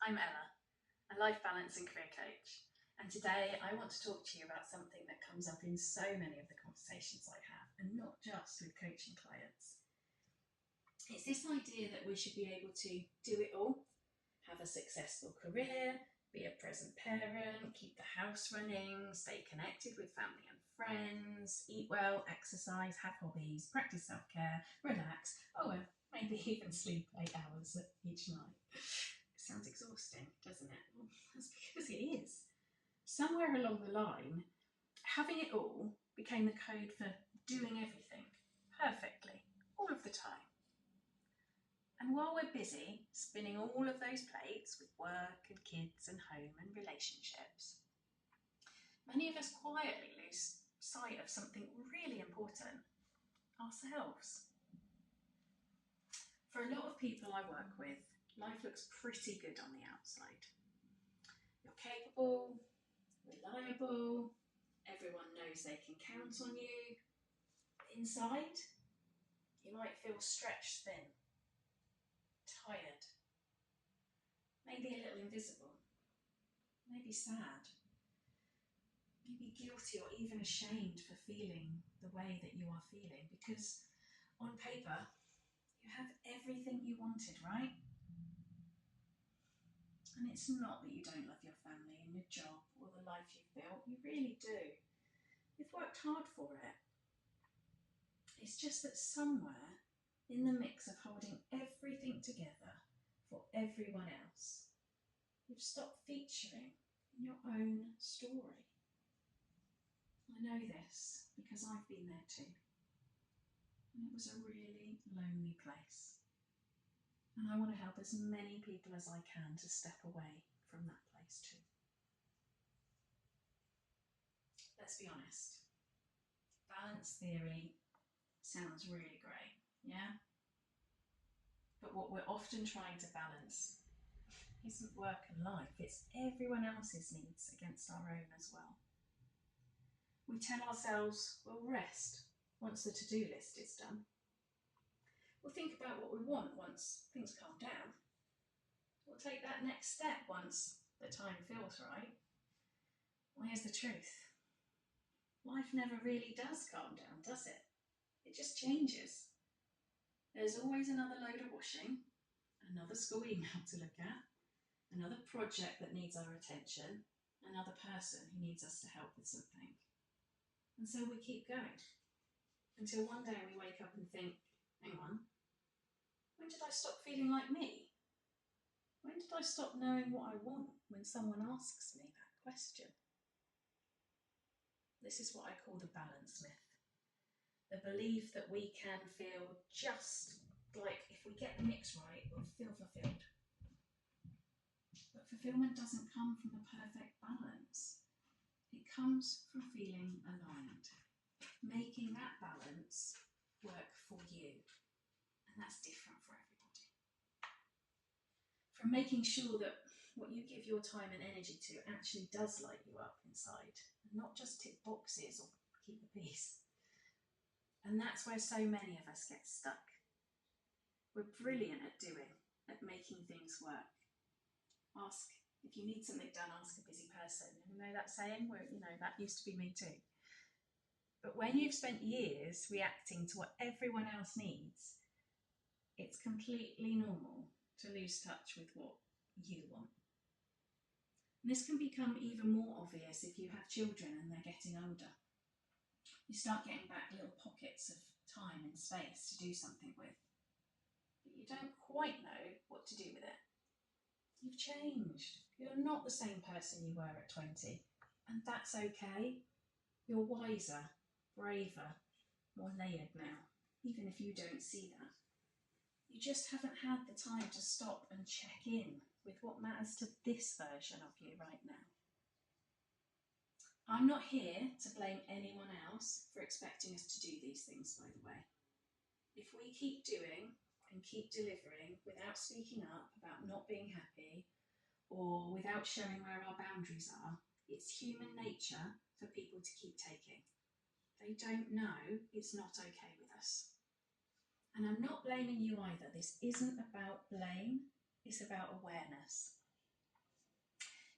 I'm Ella, a life balance and career coach, and today I want to talk to you about something that comes up in so many of the conversations I have, and not just with coaching clients. It's this idea that we should be able to do it all, have a successful career, be a present parent, keep the house running, stay connected with family and friends, eat well, exercise, have hobbies, practice self-care, relax, and maybe even sleep 8 hours each night. It sounds exhausting, doesn't it? Well, that's because it is. Somewhere along the line, having it all became the code for doing everything perfectly, all of the time. And while we're busy spinning all of those plates with work and kids and home and relationships, many of us quietly lose sight of something really important, ourselves. For a lot of people I work with, life looks pretty good on the outside. You're capable, reliable, everyone knows they can count on you. Inside, you might feel stretched thin, tired, maybe a little invisible, maybe sad, maybe guilty or even ashamed for feeling the way that you are feeling, because on paper, you have everything you wanted, right? And it's not that you don't love your family and your job or the life you've built, you really do. You've worked hard for it. It's just that somewhere in the mix of holding everything together for everyone else, you've stopped featuring in your own story. I know this because I've been there too. And it was a really lonely place. And I want to help as many people as I can to step away from that place too. Let's be honest. Balance theory sounds really great, yeah? But what we're often trying to balance isn't work and life, it's everyone else's needs against our own as well. We tell ourselves we'll rest once the to-do list is done. We'll think about what we want once things calm down. We'll take that next step once the time feels right. Well, here's the truth. Life never really does calm down, does it? It just changes. There's always another load of washing, another school email to look at, another project that needs our attention, another person who needs us to help with something. And so we keep going until one day we wake up and think, hang on, when did I stop feeling like me? When did I stop knowing what I want when someone asks me that question? This is what I call the balance myth. The belief that we can feel just like if we get the mix right, we'll feel fulfilled. But fulfillment doesn't come from the perfect balance. It comes from feeling aligned, making that balance work for you. And that's different for everybody. From making sure that what you give your time and energy to actually does light you up inside, and not just tick boxes or keep the peace. And that's where so many of us get stuck. We're brilliant at making things work. If you need something done, ask a busy person. You know that saying? That used to be me too. But when you've spent years reacting to what everyone else needs, it's completely normal to lose touch with what you want. And this can become even more obvious if you have children and they're getting older. You start getting back little pockets of time and space to do something with, but you don't quite know what to do with it. You've changed. You're not the same person you were at 20, and that's okay. You're wiser, braver, more layered now, even if you don't see that. You just haven't had the time to stop and check in with what matters to this version of you right now. I'm not here to blame anyone else for expecting us to do these things, by the way. If we keep doing and keep delivering without speaking up about not being happy or without showing where our boundaries are, it's human nature for people to keep taking. They don't know it's not okay with us. And I'm not blaming you either. This isn't about blame, it's about awareness.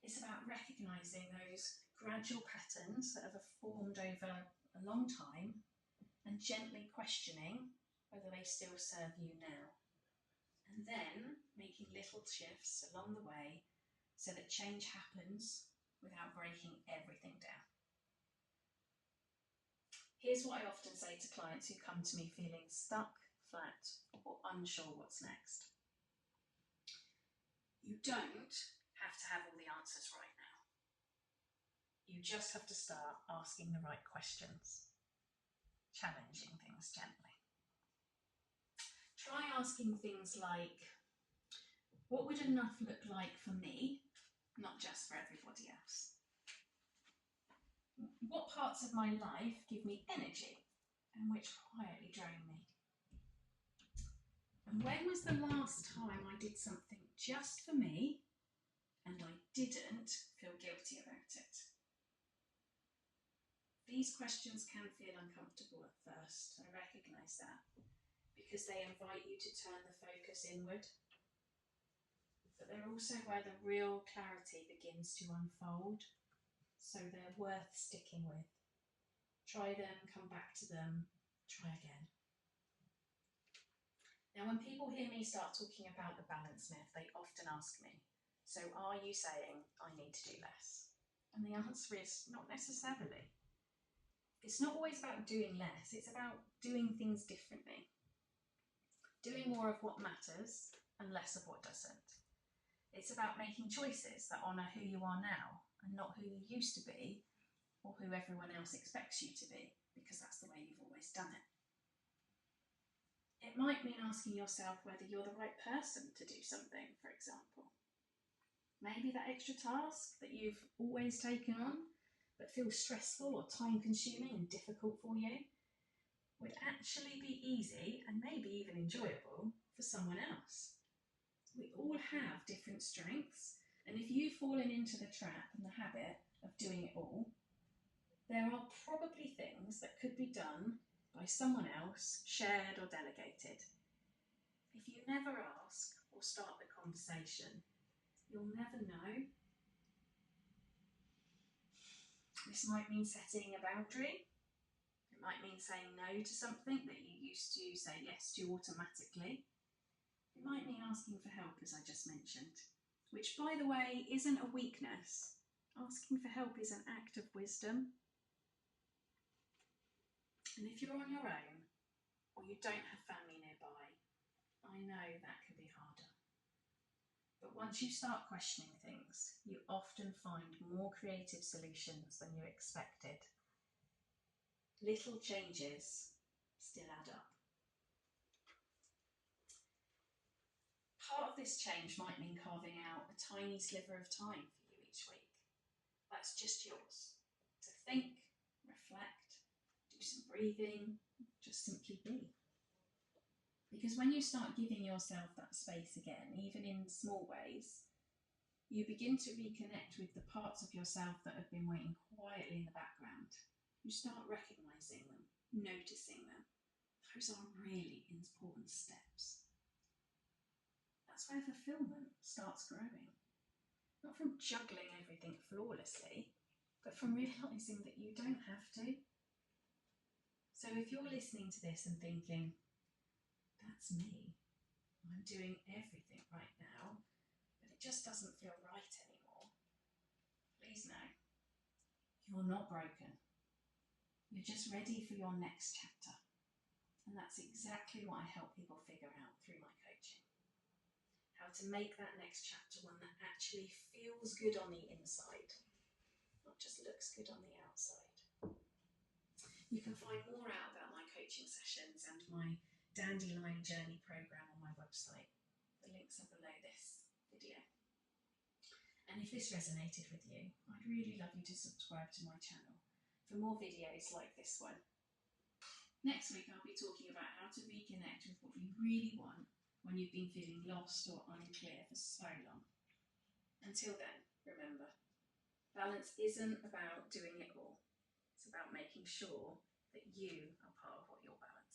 It's about recognising those gradual patterns that have formed over a long time and gently questioning whether they still serve you now. And then making little shifts along the way so that change happens without breaking everything down. Here's what I often say to clients who come to me feeling stuck, flat, or unsure what's next. You don't have to have all the answers right now. You just have to start asking the right questions, challenging things gently. Try asking things like, what would enough look like for me, not just for everybody else? What parts of my life give me energy and which quietly drain me? And when was the last time I did something just for me and I didn't feel guilty about it? These questions can feel uncomfortable at first, I recognise that, because they invite you to turn the focus inward. But they're also where the real clarity begins to unfold, so they're worth sticking with. Try them, come back to them, try again. Now, when people hear me start talking about the balance myth, they often ask me, so are you saying I need to do less? And the answer is not necessarily. It's not always about doing less, it's about doing things differently. Doing more of what matters and less of what doesn't. It's about making choices that honour who you are now and not who you used to be or who everyone else expects you to be, because that's the way you've always done it. It might mean asking yourself whether you're the right person to do something, for example. Maybe that extra task that you've always taken on but feels stressful or time-consuming and difficult for you would actually be easy and maybe even enjoyable for someone else. We all have different strengths, and if you've fallen into the trap and the habit of doing it all, there are probably things that could be done by someone else, shared or delegated. If you never ask or start the conversation, you'll never know. This might mean setting a boundary. It might mean saying no to something that you used to say yes to automatically. It might mean asking for help, as I just mentioned, which, by the way, isn't a weakness. Asking for help is an act of wisdom. And if you're on your own, or you don't have family nearby, I know that can be harder. But once you start questioning things, you often find more creative solutions than you expected. Little changes still add up. Part of this change might mean carving out a tiny sliver of time for you each week. That's just yours. To think, reflect, do some breathing, just simply be. Because when you start giving yourself that space again, even in small ways, you begin to reconnect with the parts of yourself that have been waiting quietly in the background. You start recognising them, noticing them. Those are really important steps. That's where fulfilment starts growing. Not from juggling everything flawlessly, but from realising that you don't have to. So if you're listening to this and thinking, that's me, I'm doing everything right now, but it just doesn't feel right anymore, please know, you're not broken. You're just ready for your next chapter. And that's exactly what I help people figure out through my coaching. How to make that next chapter one that actually feels good on the inside, not just looks good on the outside. You can find more out about my coaching sessions and my Dandelion Journey program on my website. The links are below this video. And if this resonated with you, I'd really love you to subscribe to my channel for more videos like this one. Next week I'll be talking about how to reconnect with what you really want when you've been feeling lost or unclear for so long. Until then, remember, balance isn't about doing it all. It's about making sure that you are part of what you're balancing.